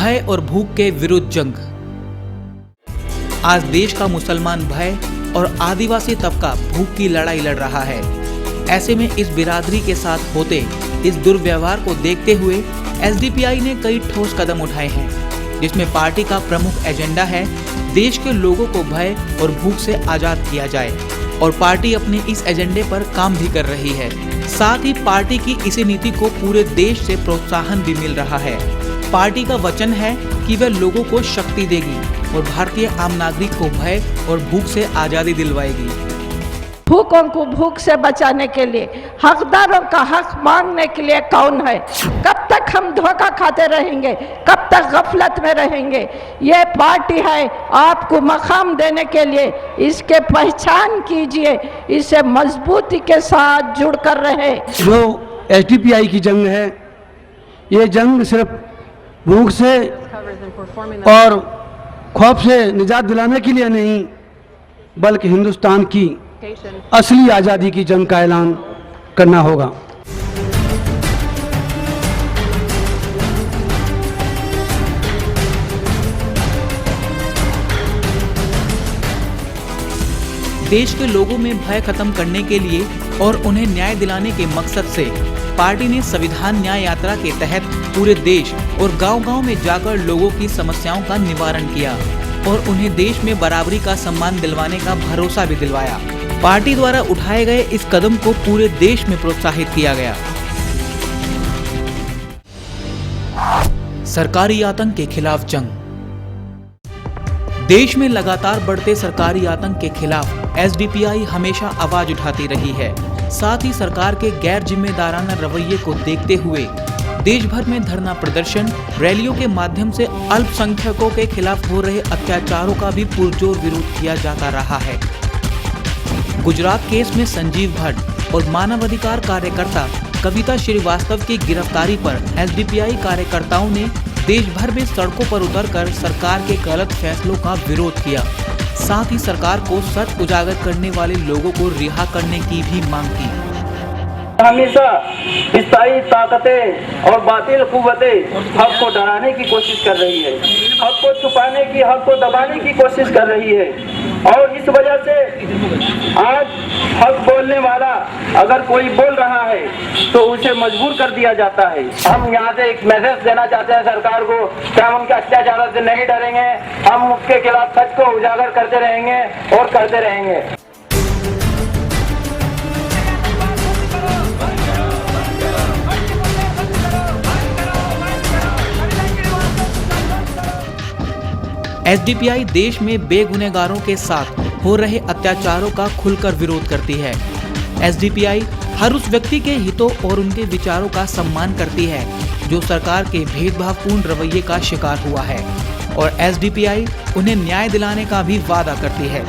भय और भूख के विरुद्ध जंग। आज देश का मुसलमान भय और आदिवासी तबका भूख की लड़ाई लड़ रहा है। ऐसे में इस बिरादरी के साथ होते इस दुर्व्यवहार को देखते हुए एसडीपीआई ने कई ठोस कदम उठाए हैं, जिसमें पार्टी का प्रमुख एजेंडा है देश के लोगों को भय और भूख से आजाद किया जाए और पार्टी अपने इस एजेंडे पर काम भी कर रही है। साथ ही पार्टी की इसी नीति को पूरे देश से प्रोत्साहन भी मिल रहा है। पार्टी का वचन है कि वह लोगों को शक्ति देगी और भारतीय आम नागरिक को भय और भूख से आजादी दिलवाएगी। भूखों को भूख से बचाने के लिए, हकदारों का हक मांगने के लिए कौन है? कब तक हम धोखा खाते रहेंगे? कब तक गफलत में रहेंगे? ये पार्टी है आपको मकाम देने के लिए। इसके पहचान कीजिए, इसे मजबूती के साथ जुड़कर रहे। जो एसडीपीआई की जंग है, ये जंग सिर्फ भूख से और खौफ से निजात दिलाने के लिए नहीं, बल्कि हिंदुस्तान की असली आज़ादी की जंग का ऐलान करना होगा। देश के लोगों में भय खत्म करने के लिए और उन्हें न्याय दिलाने के मकसद से पार्टी ने संविधान न्याय यात्रा के तहत पूरे देश और गांव-गांव में जाकर लोगों की समस्याओं का निवारण किया और उन्हें देश में बराबरी का सम्मान दिलवाने का भरोसा भी दिलवाया। पार्टी द्वारा उठाए गए इस कदम को पूरे देश में प्रोत्साहित किया गया। सरकारी आतंक के खिलाफ जंग। देश में लगातार बढ़ते सरकारी आतंक के खिलाफ एसडीपीआई हमेशा आवाज उठाती रही है। साथ ही सरकार के गैर जिम्मेदाराना रवैये को देखते हुए देश भर में धरना प्रदर्शन, रैलियों के माध्यम से अल्पसंख्यकों के खिलाफ हो रहे अत्याचारों का भी पुरजोर विरोध किया जाता रहा है। गुजरात केस में संजीव भट्ट और मानवाधिकार कार्यकर्ता कविता श्रीवास्तव की गिरफ्तारी पर एसडीपीआई कार्यकर्ताओं ने देश भर में सड़कों पर उतरकर सरकार के गलत फैसलों का विरोध किया। साथ ही सरकार को सच उजागर करने वाले लोगों को रिहा करने की भी मांग की। हमेशा स्थायी ताकतें और बातिल कुव्वतें हक को डराने की कोशिश कर रही है, हक को छुपाने की, हक को दबाने की कोशिश कर रही है। और इस वजह से आज हक बोलने वाला अगर कोई बोल रहा है तो उसे मजबूर कर दिया जाता है। हम यहाँ से एक मैसेज देना चाहते हैं सरकार को कि हम उनके अत्याचारों से नहीं डरेंगे, हम उसके खिलाफ सच को उजागर करते रहेंगे और करते रहेंगे। एसडीपीआई देश में बेगुनहगारों के साथ हो रहे अत्याचारों का खुलकर विरोध करती है। एसडीपीआई हर उस व्यक्ति के हितों और उनके विचारों का सम्मान करती है जो सरकार के भेदभावपूर्ण रवैये का शिकार हुआ है और एसडीपीआई उन्हें न्याय दिलाने का भी वादा करती है।